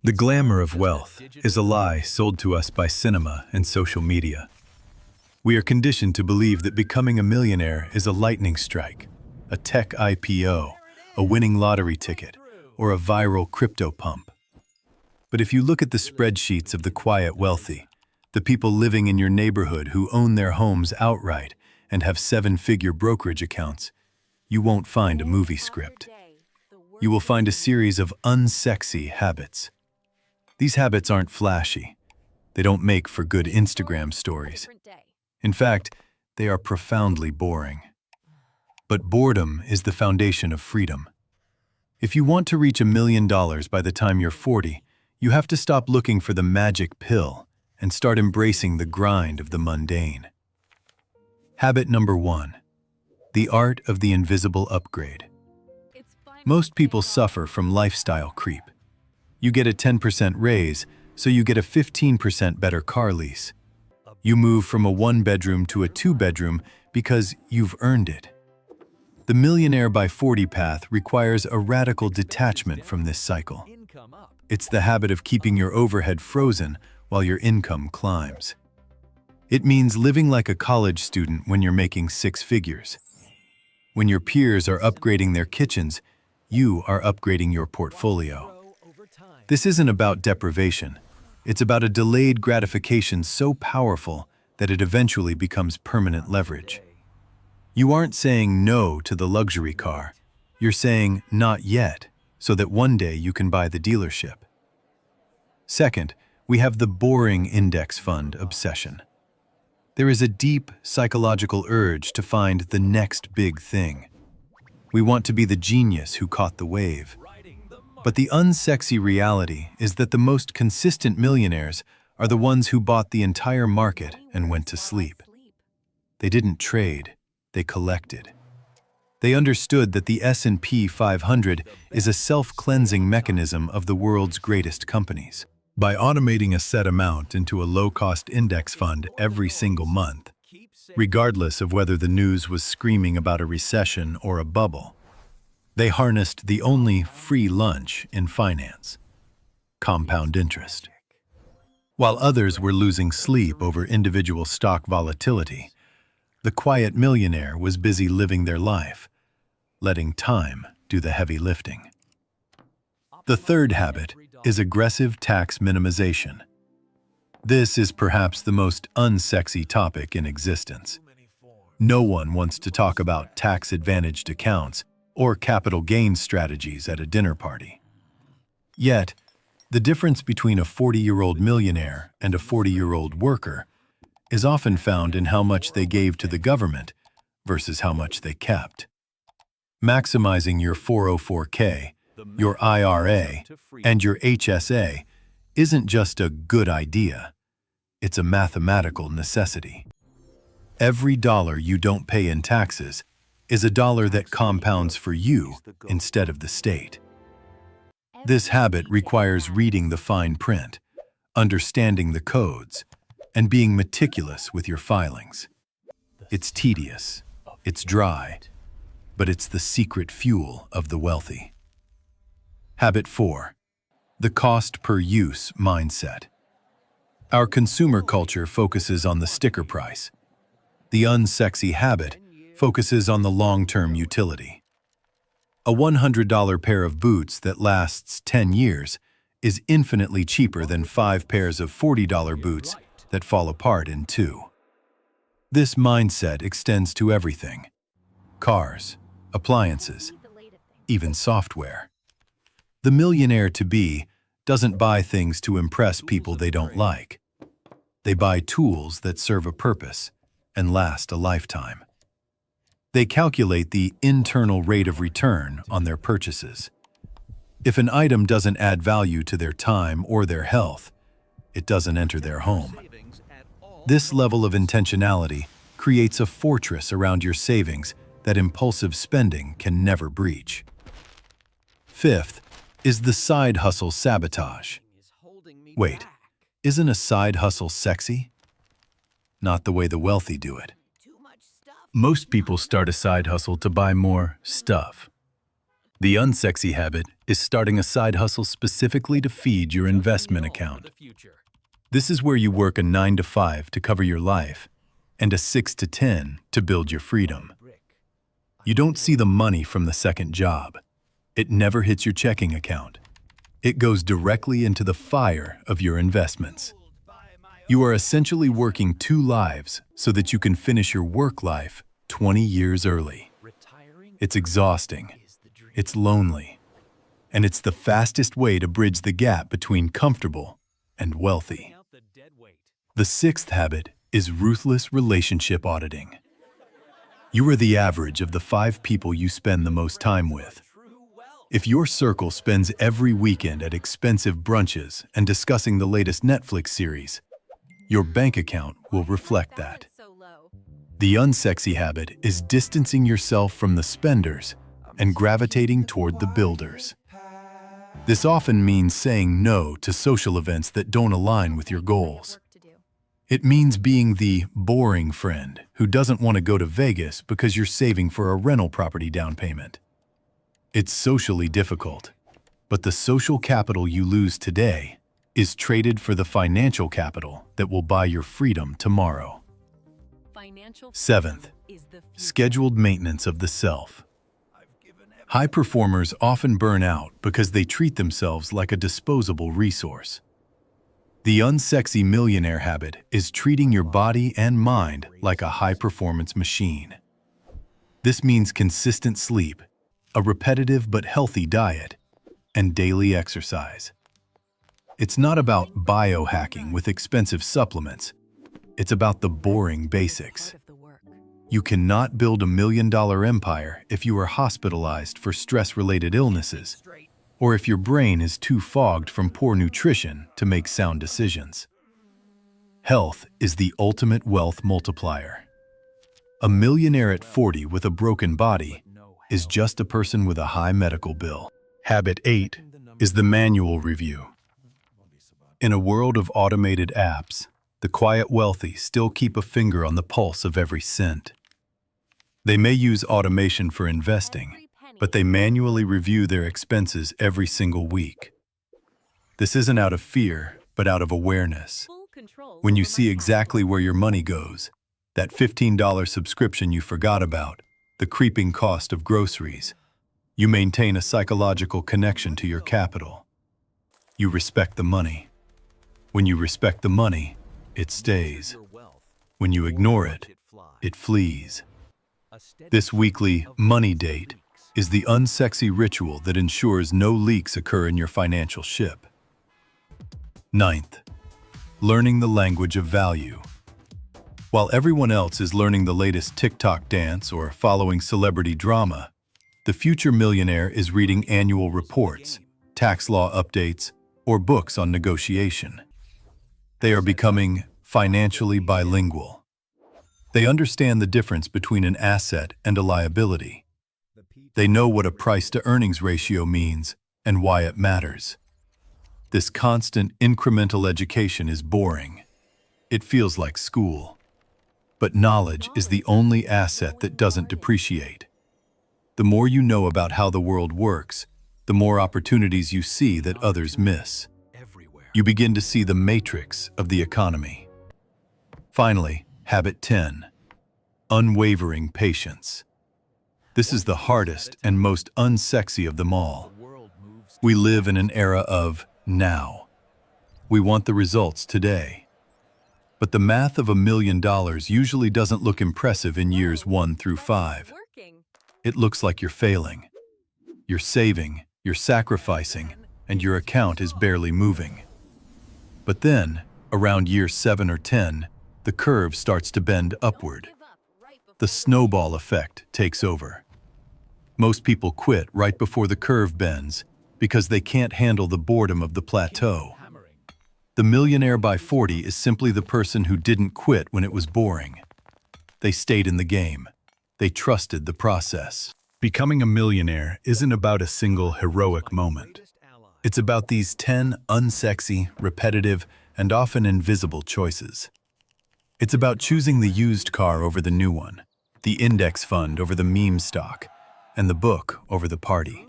The glamour of wealth is a lie sold to us by cinema and social media. We are conditioned to believe that becoming a millionaire is a lightning strike, a tech IPO, a winning lottery ticket, or a viral crypto pump. But if you look at the spreadsheets of the quiet wealthy, the people living in your neighborhood who own their homes outright and have seven-figure brokerage accounts, you won't find a movie script. You will find a series of unsexy habits. These habits aren't flashy. They don't make for good Instagram stories. In fact, they are profoundly boring. But boredom is the foundation of freedom. If you want to reach $1 million by the time you're 40, you have to stop looking for the magic pill and start embracing the grind of the mundane. Habit number 1. The art of the invisible upgrade. Most people suffer from lifestyle creep. You get a 10% raise, so you get a 15% better car lease. You move from a one-bedroom to a two-bedroom because you've earned it. The Millionaire by 40 path requires a radical detachment from this cycle. It's the habit of keeping your overhead frozen while your income climbs. It means living like a college student when you're making 6 figures. When your peers are upgrading their kitchens, you are upgrading your portfolio. This isn't about deprivation. It's about a delayed gratification so powerful that it eventually becomes permanent leverage. You aren't saying no to the luxury car. You're saying not yet, so that one day you can buy the dealership. Second, we have the boring index fund obsession. There is a deep psychological urge to find the next big thing. We want to be the genius who caught the wave. But the unsexy reality is that the most consistent millionaires are the ones who bought the entire market and went to sleep. They didn't trade, they collected. They understood that the S&P 500 is a self-cleansing mechanism of the world's greatest companies. By automating a set amount into a low-cost index fund every single month, regardless of whether the news was screaming about a recession or a bubble, they harnessed the only free lunch in finance: compound interest. While others were losing sleep over individual stock volatility, the quiet millionaire was busy living their life, letting time do the heavy lifting. The third habit is aggressive tax minimization. This is perhaps the most unsexy topic in existence. No one wants to talk about tax-advantaged accounts or capital gains strategies at a dinner party. Yet, the difference between a 40-year-old millionaire and a 40-year-old worker is often found in how much they gave to the government versus how much they kept. Maximizing your 404k, your IRA, and your HSA isn't just a good idea, it's a mathematical necessity. Every dollar you don't pay in taxes is a dollar that compounds for you instead of the state. This habit requires reading the fine print, understanding the codes, and being meticulous with your filings. It's tedious, it's dry, but it's the secret fuel of the wealthy. Habit 4. The cost per use mindset. Our consumer culture focuses on the sticker price. The unsexy habit focuses on the long-term utility. A $100 pair of boots that lasts 10 years is infinitely cheaper than 5 pairs of $40 boots that fall apart in 2. This mindset extends to everything: cars, appliances, even software. The millionaire-to-be doesn't buy things to impress people they don't like. They buy tools that serve a purpose and last a lifetime. They calculate the internal rate of return on their purchases. If an item doesn't add value to their time or their health, it doesn't enter their home. This level of intentionality creates a fortress around your savings that impulsive spending can never breach. Fifth is the side hustle sabotage. Wait, isn't a side hustle sexy? Not the way the wealthy do it. Most people start a side hustle to buy more stuff. The unsexy habit is starting a side hustle specifically to feed your investment account. This is where you work a 9 to 5 to cover your life and a 6 to 10 to build your freedom. You don't see the money from the second job. It never hits your checking account. It goes directly into the fire of your investments. You are essentially working 2 lives so that you can finish your work life 20 years early. It's exhausting. It's lonely. And it's the fastest way to bridge the gap between comfortable and wealthy. The 6th habit is ruthless relationship auditing. You are the average of the 5 people you spend the most time with. If your circle spends every weekend at expensive brunches and discussing the latest Netflix series, your bank account will reflect that. The unsexy habit is distancing yourself from the spenders and gravitating toward the builders. This often means saying no to social events that don't align with your goals. It means being the boring friend who doesn't want to go to Vegas because you're saving for a rental property down payment. It's socially difficult, but the social capital you lose today is traded for the financial capital that will buy your freedom tomorrow. 7th, scheduled maintenance of the self. High performers often burn out because they treat themselves like a disposable resource. The unsexy millionaire habit is treating your body and mind like a high-performance machine. This means consistent sleep, a repetitive but healthy diet, and daily exercise. It's not about biohacking with expensive supplements. It's about the boring basics. You cannot build a $1 million empire if you are hospitalized for stress-related illnesses, or if your brain is too fogged from poor nutrition to make sound decisions. Health is the ultimate wealth multiplier. A millionaire at 40 with a broken body is just a person with a high medical bill. Habit 8 is the manual review. In a world of automated apps, the quiet wealthy still keep a finger on the pulse of every cent. They may use automation for investing, but they manually review their expenses every single week. This isn't out of fear, but out of awareness. When you see exactly where your money goes, that $15 subscription you forgot about, the creeping cost of groceries, you maintain a psychological connection to your capital. You respect the money. When you respect the money, it stays. When you ignore it, it flees. This weekly money date is the unsexy ritual that ensures no leaks occur in your financial ship. 9th, learning the language of value. While everyone else is learning the latest TikTok dance or following celebrity drama, the future millionaire is reading annual reports, tax law updates, or books on negotiation. They are becoming financially bilingual. They understand the difference between an asset and a liability. They know what a price-to-earnings ratio means and why it matters. This constant incremental education is boring. It feels like school. But knowledge is the only asset that doesn't depreciate. The more you know about how the world works, the more opportunities you see that others miss. You begin to see the matrix of the economy. Finally, habit 10, unwavering patience. This is the hardest and most unsexy of them all. We live in an era of now. We want the results today. But the math of $1 million usually doesn't look impressive in years 1 through 5. It looks like you're failing. You're saving, you're sacrificing, and your account is barely moving. But then, around year 7 or 10, the curve starts to bend upward. The snowball effect takes over. Most people quit right before the curve bends because they can't handle the boredom of the plateau. The millionaire by 40 is simply the person who didn't quit when it was boring. They stayed in the game. They trusted the process. Becoming a millionaire isn't about a single heroic moment. It's about these 10 unsexy, repetitive, and often invisible choices. It's about choosing the used car over the new one, the index fund over the meme stock, and the book over the party.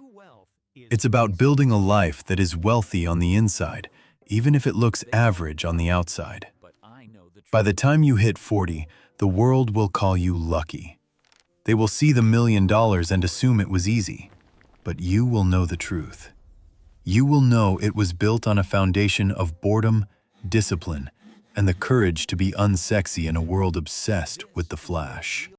It's about building a life that is wealthy on the inside, even if it looks average on the outside. By the time you hit 40, the world will call you lucky. They will see the $1 million and assume it was easy. But you will know the truth. You will know it was built on a foundation of boredom, discipline, and the courage to be unsexy in a world obsessed with the flash.